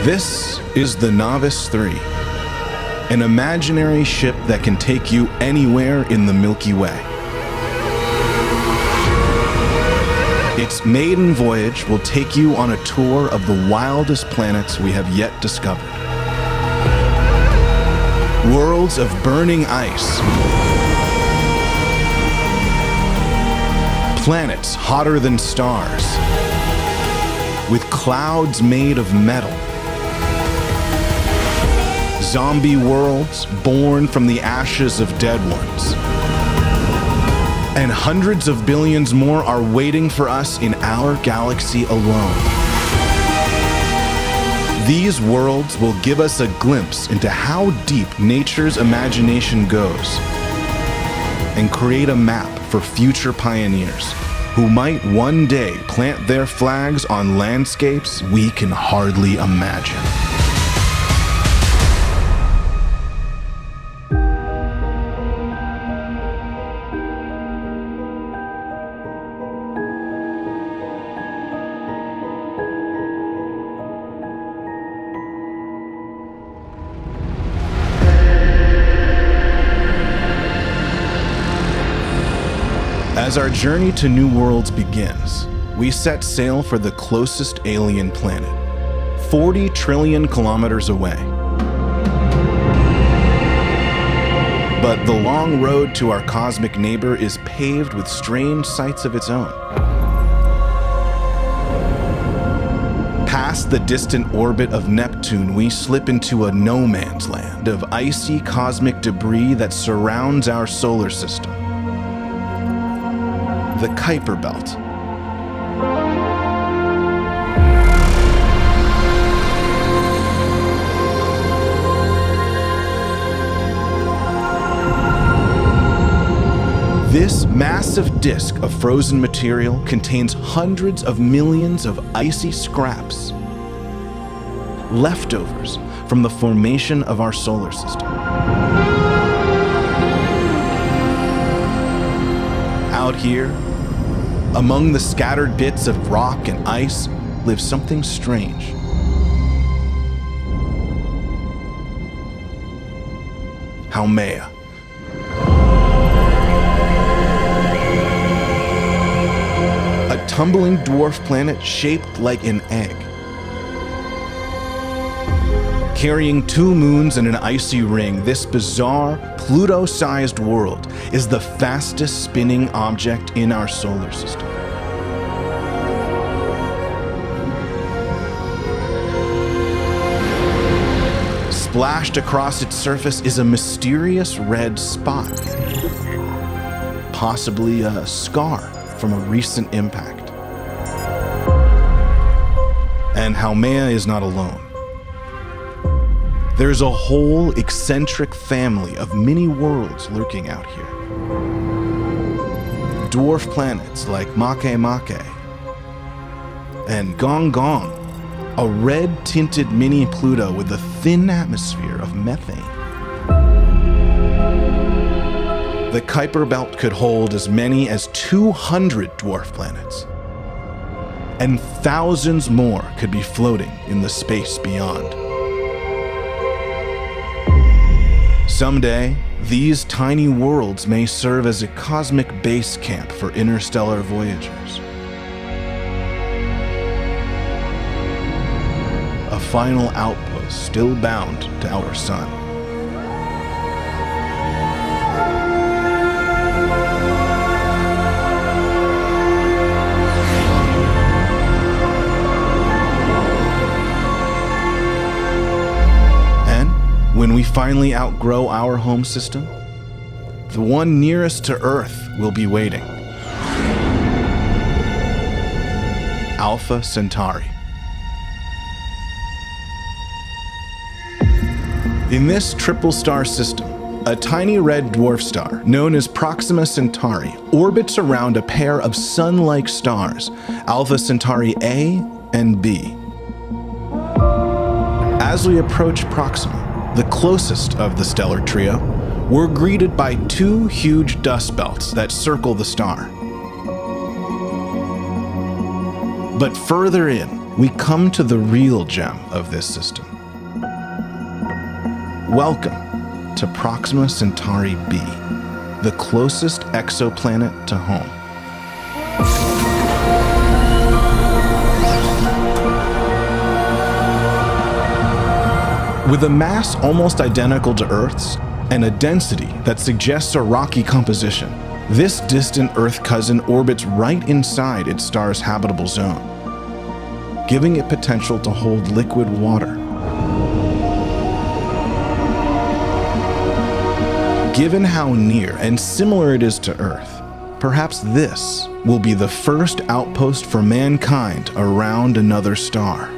This is the Novice 3, an imaginary ship that can take you anywhere in the Milky Way. Its maiden voyage will take you on a tour of the wildest planets we have yet discovered. Worlds of burning ice, planets hotter than stars, with clouds made of metal, zombie worlds born from the ashes of dead ones. And hundreds of billions more are waiting for us in our galaxy alone. These worlds will give us a glimpse into how deep nature's imagination goes and create a map for future pioneers who might one day plant their flags on landscapes we can hardly imagine. As our journey to new worlds begins, we set sail for the closest alien planet, 40 trillion kilometers away. But the long road to our cosmic neighbor is paved with strange sights of its own. Past the distant orbit of Neptune, we slip into a no man's land of icy cosmic debris that surrounds our solar system. The Kuiper Belt. This massive disk of frozen material contains hundreds of millions of icy scraps, leftovers from the formation of our solar system. Out here, among the scattered bits of rock and ice, lives something strange. Haumea. A tumbling dwarf planet shaped like an egg. Carrying 2 moons and an icy ring, this bizarre, Pluto-sized world is the fastest spinning object in our solar system. Splashed across its surface is a mysterious red spot, possibly a scar from a recent impact. And Haumea is not alone. There's a whole eccentric family of mini worlds lurking out here. Dwarf planets like Makemake and Gong Gong, a red-tinted mini Pluto with a thin atmosphere of methane. The Kuiper Belt could hold as many as 200 dwarf planets, and thousands more could be floating in the space beyond. Someday, these tiny worlds may serve as a cosmic base camp for interstellar voyagers. A final outpost still bound to our sun. When we finally outgrow our home system, the one nearest to Earth will be waiting. Alpha Centauri. In this triple star system, a tiny red dwarf star known as Proxima Centauri orbits around a pair of sun-like stars, Alpha Centauri A and B. As we approach Proxima, the closest of the stellar trio, we're greeted by 2 huge dust belts that circle the star. But further in, we come to the real gem of this system. Welcome to Proxima Centauri b, the closest exoplanet to home. With a mass almost identical to Earth's and a density that suggests a rocky composition, this distant Earth cousin orbits right inside its star's habitable zone, giving it potential to hold liquid water. Given how near and similar it is to Earth, perhaps this will be the first outpost for mankind around another star.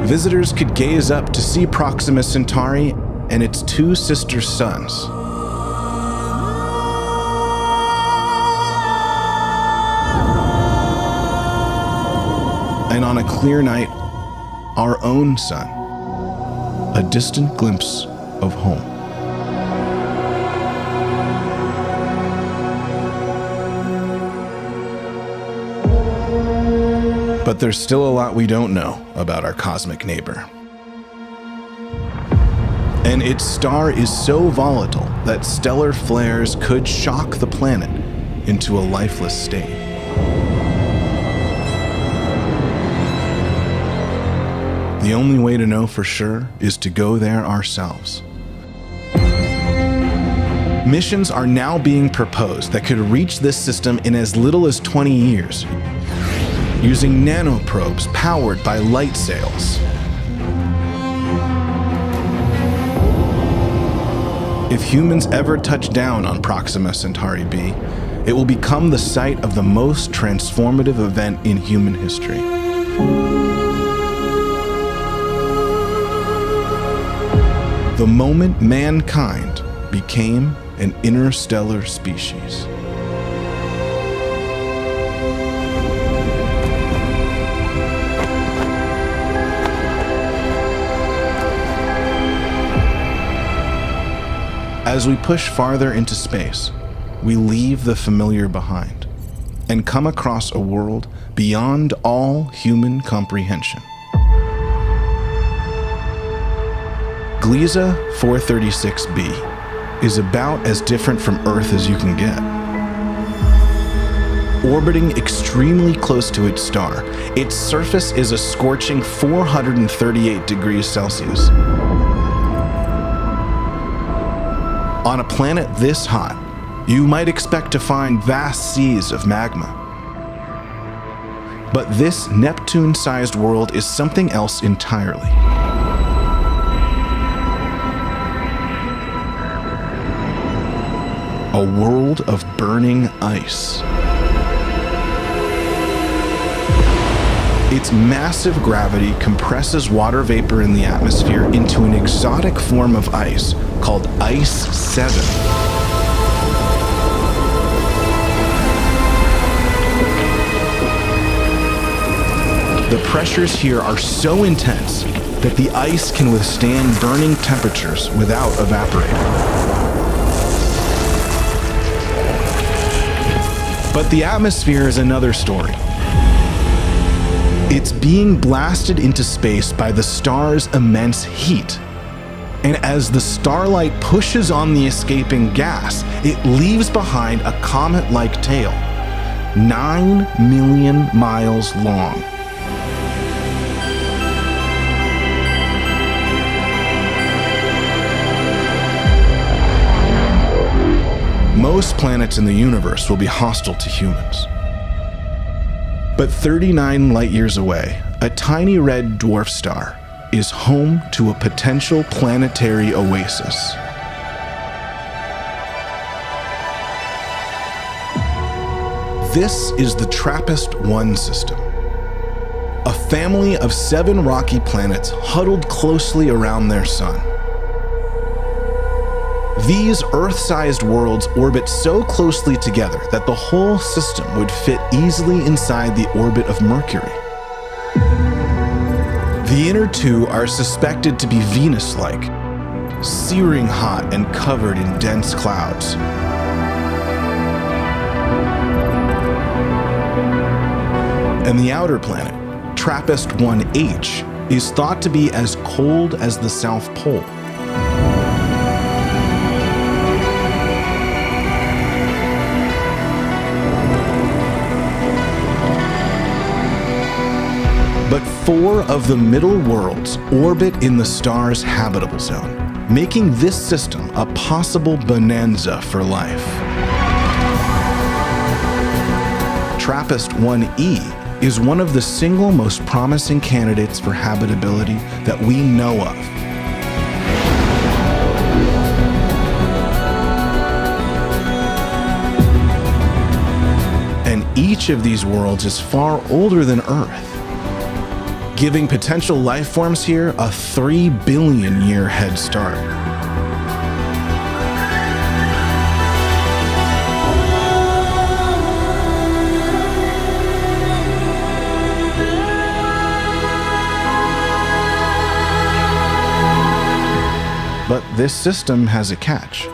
Visitors could gaze up to see Proxima Centauri and its two sister suns. And on a clear night, our own sun, a distant glimpse of home. But there's still a lot we don't know about our cosmic neighbor. And its star is so volatile that stellar flares could shock the planet into a lifeless state. The only way to know for sure is to go there ourselves. Missions are now being proposed that could reach this system in as little as 20 years, using nanoprobes powered by light sails. If humans ever touch down on Proxima Centauri b, it will become the site of the most transformative event in human history. The moment mankind became an interstellar species. As we push farther into space, we leave the familiar behind and come across a world beyond all human comprehension. Gliese 436b is about as different from Earth as you can get. Orbiting extremely close to its star, its surface is a scorching 438 degrees Celsius. On a planet this hot, you might expect to find vast seas of magma. But this Neptune-sized world is something else entirely. A world of burning ice. Its massive gravity compresses water vapor in the atmosphere into an exotic form of ice called Ice 7. The pressures here are so intense that the ice can withstand burning temperatures without evaporating. But the atmosphere is another story. It's being blasted into space by the star's immense heat. And as the starlight pushes on the escaping gas, it leaves behind a comet-like tail, 9 million miles long. Most planets in the universe will be hostile to humans. But 39 light-years away, a tiny red dwarf star is home to a potential planetary oasis. This is the TRAPPIST-1 system, a family of 7 rocky planets huddled closely around their sun. These Earth-sized worlds orbit so closely together that the whole system would fit easily inside the orbit of Mercury. The inner two are suspected to be Venus-like, searing hot and covered in dense clouds. And the outer planet, TRAPPIST-1H, is thought to be as cold as the South Pole. But 4 of the middle worlds orbit in the star's habitable zone, making this system a possible bonanza for life. TRAPPIST-1E is one of the single most promising candidates for habitability that we know of. And each of these worlds is far older than Earth, giving potential life forms here a 3 billion year head start. But this system has a catch.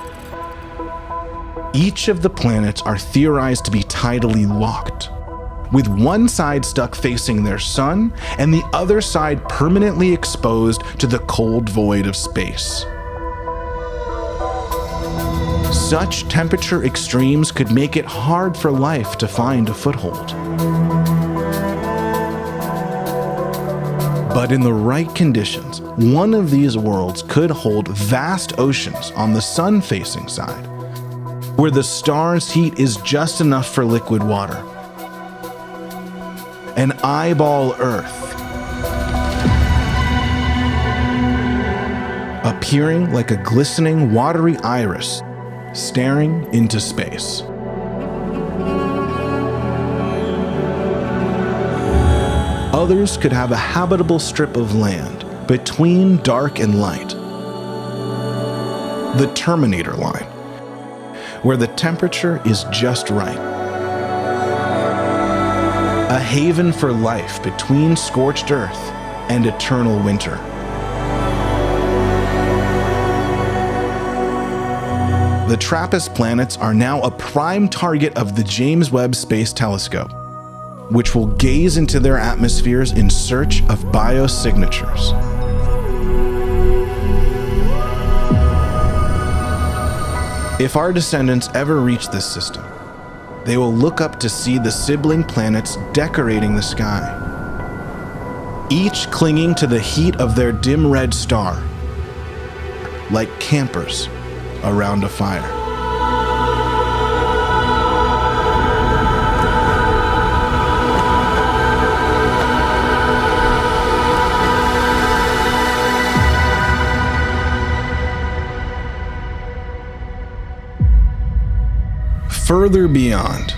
Each of the planets are theorized to be tidally locked, with one side stuck facing their sun and the other side permanently exposed to the cold void of space. Such temperature extremes could make it hard for life to find a foothold. But in the right conditions, one of these worlds could hold vast oceans on the sun-facing side, where the star's heat is just enough for liquid water. An eyeball Earth, appearing like a glistening, watery iris staring into space. Others could have a habitable strip of land between dark and light, the Terminator line, where the temperature is just right. A haven for life between scorched earth and eternal winter. The TRAPPIST planets are now a prime target of the James Webb Space Telescope, which will gaze into their atmospheres in search of biosignatures. If our descendants ever reach this system, they will look up to see the sibling planets decorating the sky, each clinging to the heat of their dim red star, like campers around a fire. Further beyond,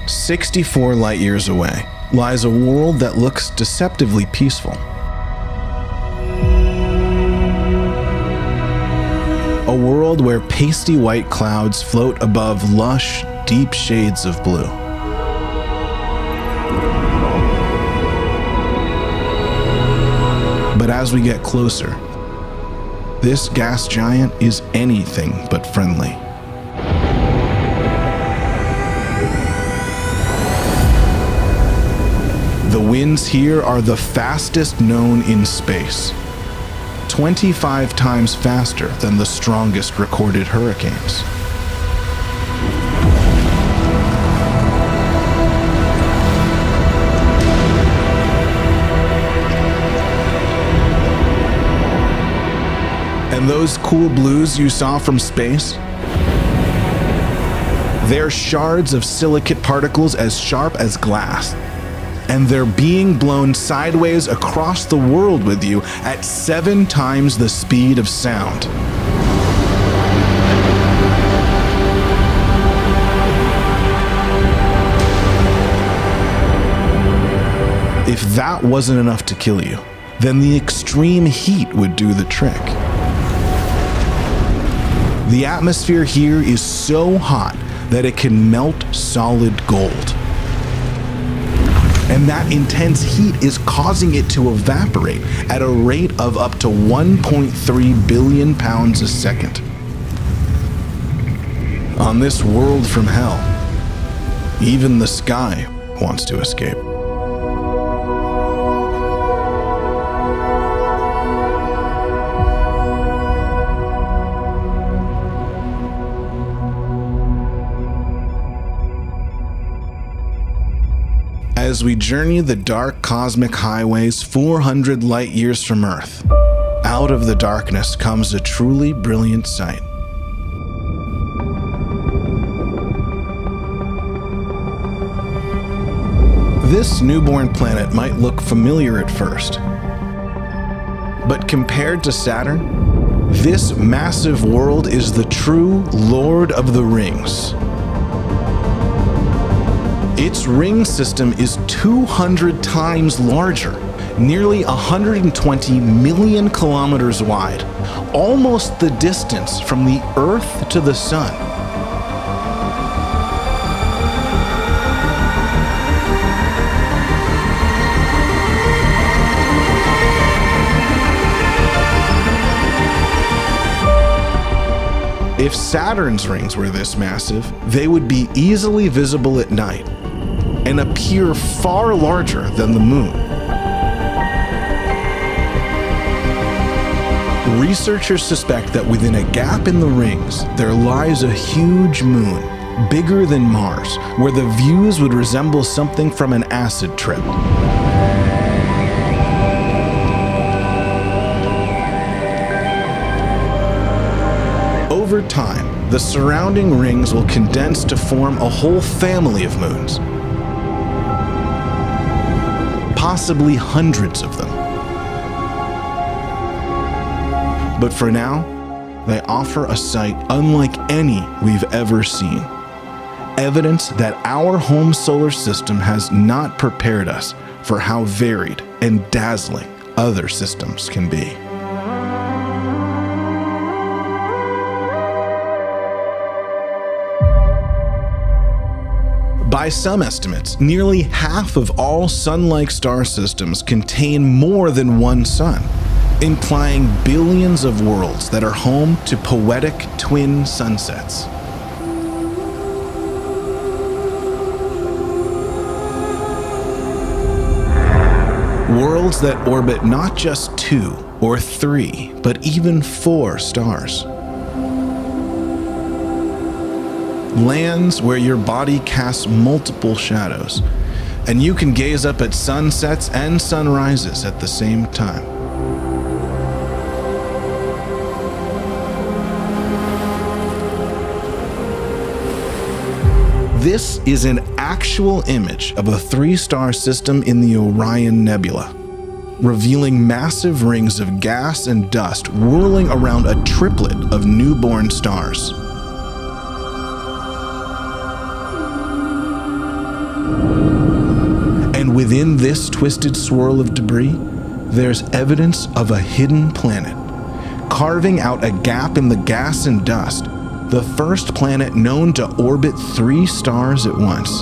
64 light years away, lies a world that looks deceptively peaceful. A world where pasty white clouds float above lush, deep shades of blue. But as we get closer, this gas giant is anything but friendly. The winds here are the fastest known in space, 25 times faster than the strongest recorded hurricanes. And those cool blues you saw from space? They're shards of silicate particles as sharp as glass. And they're being blown sideways across the world with you at 7 times the speed of sound. If that wasn't enough to kill you, then the extreme heat would do the trick. The atmosphere here is so hot that it can melt solid gold. And that intense heat is causing it to evaporate at a rate of up to 1.3 billion pounds a second. On this world from hell, even the sky wants to escape. as we journey the dark cosmic highways 400 light years from Earth, out of the darkness comes a truly brilliant sight. This newborn planet might look familiar at first, but compared to Saturn, this massive world is the true Lord of the Rings. Its ring system is 200 times larger, nearly 120 million kilometers wide, almost the distance from the Earth to the Sun. If Saturn's rings were this massive, they would be easily visible at night and appear far larger than the Moon. Researchers suspect that within a gap in the rings, there lies a huge moon, bigger than Mars, where the views would resemble something from an acid trip. Over time, the surrounding rings will condense to form a whole family of moons, possibly hundreds of them. But for now, they offer a sight unlike any we've ever seen. Evidence that our home solar system has not prepared us for how varied and dazzling other systems can be. By some estimates, nearly half of all Sun-like star systems contain more than one sun, implying billions of worlds that are home to poetic twin sunsets. Worlds that orbit not just 2 or 3, but even 4 stars. Lands where your body casts multiple shadows, and you can gaze up at sunsets and sunrises at the same time. This is an actual image of a 3-star system in the Orion Nebula, revealing massive rings of gas and dust whirling around a triplet of newborn stars. And within this twisted swirl of debris, there's evidence of a hidden planet, carving out a gap in the gas and dust, the first planet known to orbit 3 stars at once.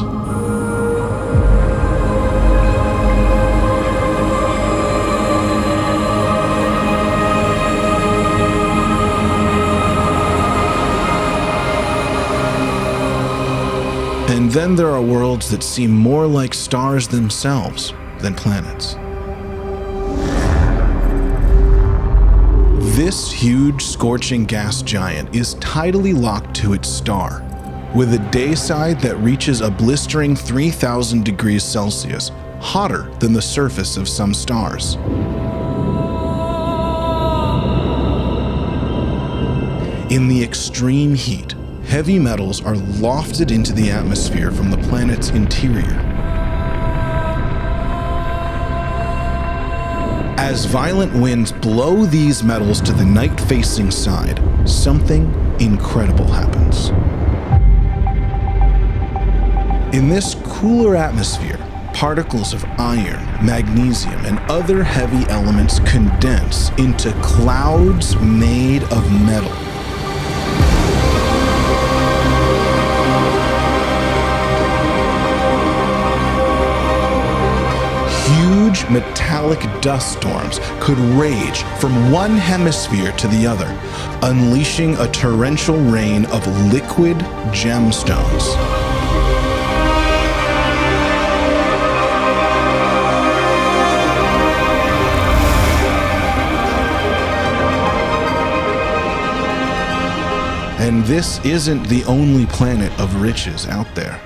And then there are worlds that seem more like stars themselves than planets. This huge scorching gas giant is tidally locked to its star, with a day side that reaches a blistering 3,000 degrees Celsius, hotter than the surface of some stars. In the extreme heat, heavy metals are lofted into the atmosphere from the planet's interior. As violent winds blow these metals to the night-facing side, something incredible happens. In this cooler atmosphere, particles of iron, magnesium, and other heavy elements condense into clouds made of metal. Huge metallic dust storms could rage from one hemisphere to the other, unleashing a torrential rain of liquid gemstones. And this isn't the only planet of riches out there.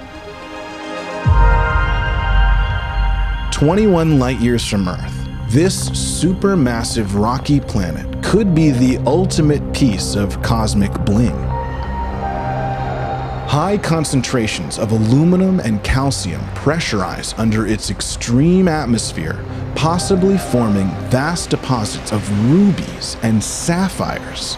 21 light-years from Earth, this supermassive rocky planet could be the ultimate piece of cosmic bling. High concentrations of aluminum and calcium pressurize under its extreme atmosphere, possibly forming vast deposits of rubies and sapphires.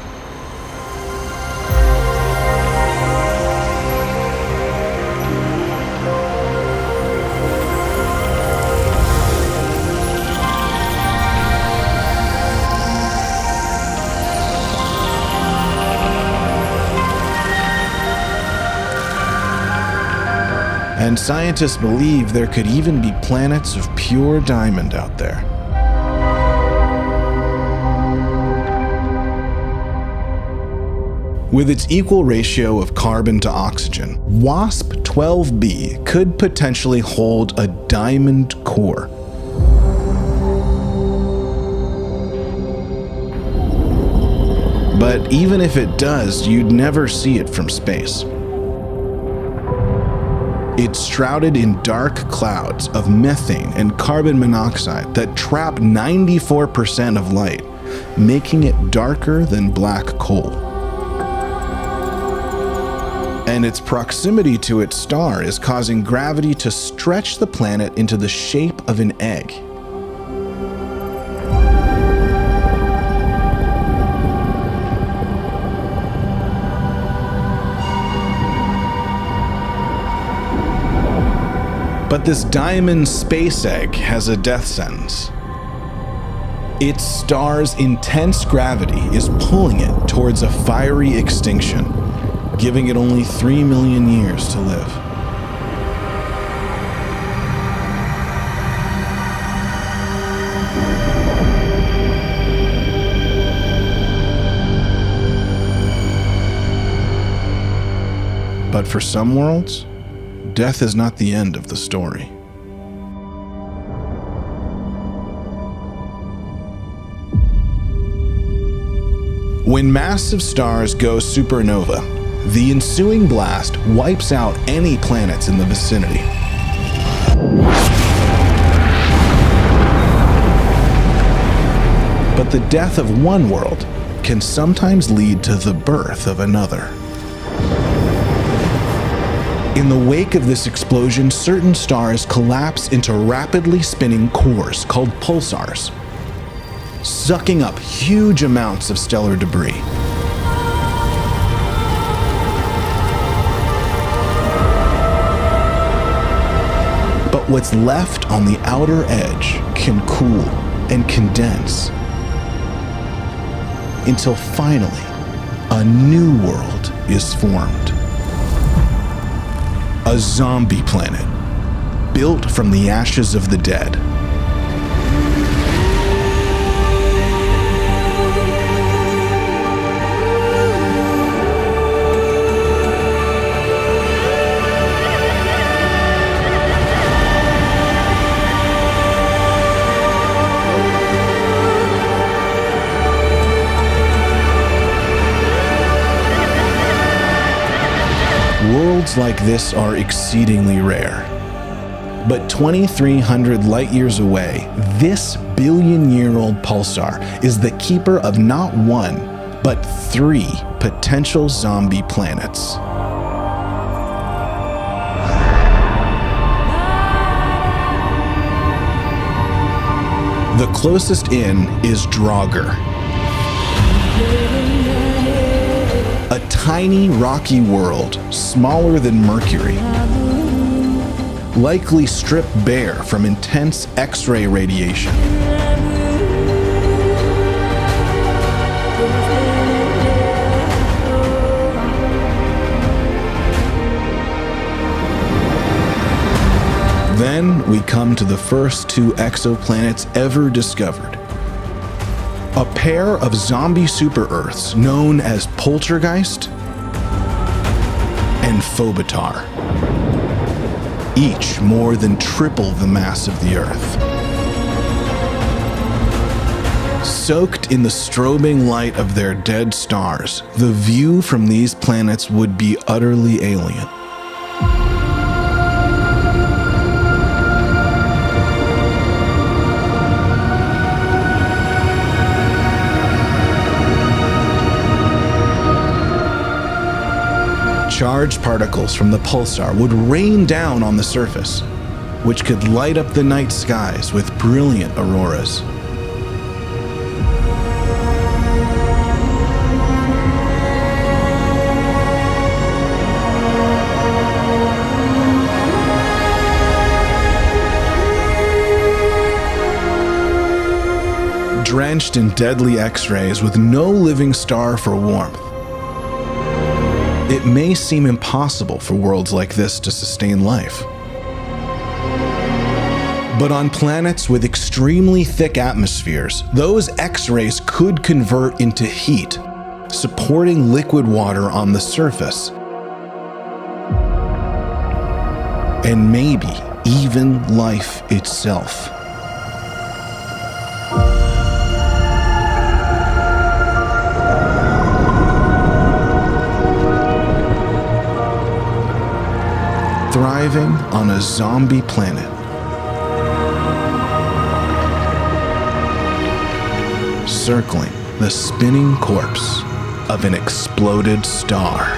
And scientists believe there could even be planets of pure diamond out there. With its equal ratio of carbon to oxygen, WASP-12b could potentially hold a diamond core. But even if it does, you'd never see it from space. It's shrouded in dark clouds of methane and carbon monoxide that trap 94% of light, making it darker than black coal. And its proximity to its star is causing gravity to stretch the planet into the shape of an egg. But this diamond space egg has a death sentence. Its star's intense gravity is pulling it towards a fiery extinction, giving it only 3 million years to live. But for some worlds, death is not the end of the story. When massive stars go supernova, the ensuing blast wipes out any planets in the vicinity. But the death of one world can sometimes lead to the birth of another. In the wake of this explosion, certain stars collapse into rapidly spinning cores called pulsars, sucking up huge amounts of stellar debris. But what's left on the outer edge can cool and condense until finally a new world is formed. A zombie planet, built from the ashes of the dead. Worlds like this are exceedingly rare. But 2,300 light-years away, this billion-year-old pulsar is the keeper of not one, but 3 potential zombie planets. The closest in is Draugr, a tiny rocky world smaller than Mercury, likely stripped bare from intense X-ray radiation. Then we come to the first 2 exoplanets ever discovered. A pair of zombie super-Earths known as Poltergeist and Phobitar, each more than triple the mass of the Earth. Soaked in the strobing light of their dead stars, the view from these planets would be utterly alien. Charged particles from the pulsar would rain down on the surface, which could light up the night skies with brilliant auroras. Drenched in deadly X-rays with no living star for warmth, it may seem impossible for worlds like this to sustain life. But on planets with extremely thick atmospheres, those X-rays could convert into heat, supporting liquid water on the surface, and maybe even life itself. Thriving on a zombie planet. Circling the spinning corpse of an exploded star.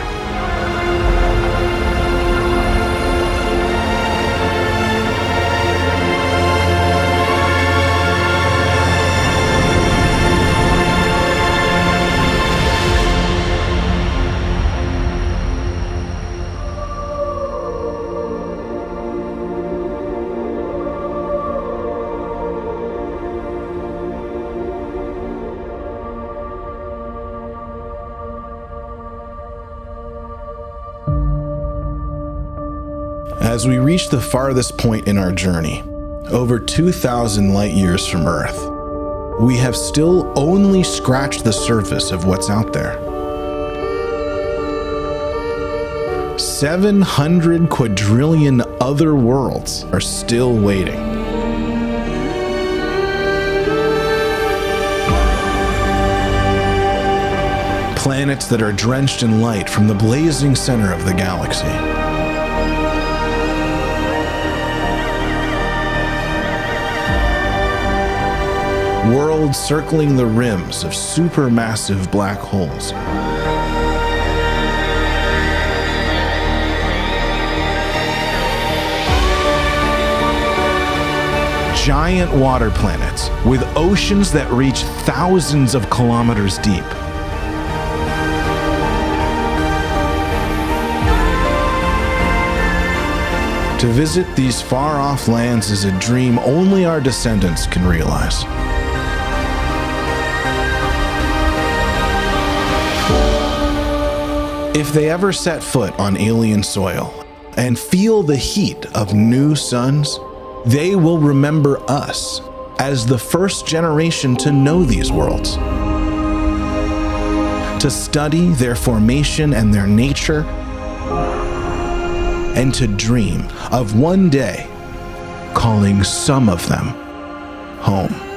As we reach the farthest point in our journey, over 2,000 light years from Earth, we have still only scratched the surface of what's out there. 700 quadrillion other worlds are still waiting. Planets that are drenched in light from the blazing center of the galaxy. Worlds circling the rims of supermassive black holes. Giant water planets with oceans that reach thousands of kilometers deep. To visit these far-off lands is a dream only our descendants can realize. If they ever set foot on alien soil and feel the heat of new suns, they will remember us as the first generation to know these worlds, to study their formation and their nature, and to dream of one day calling some of them home.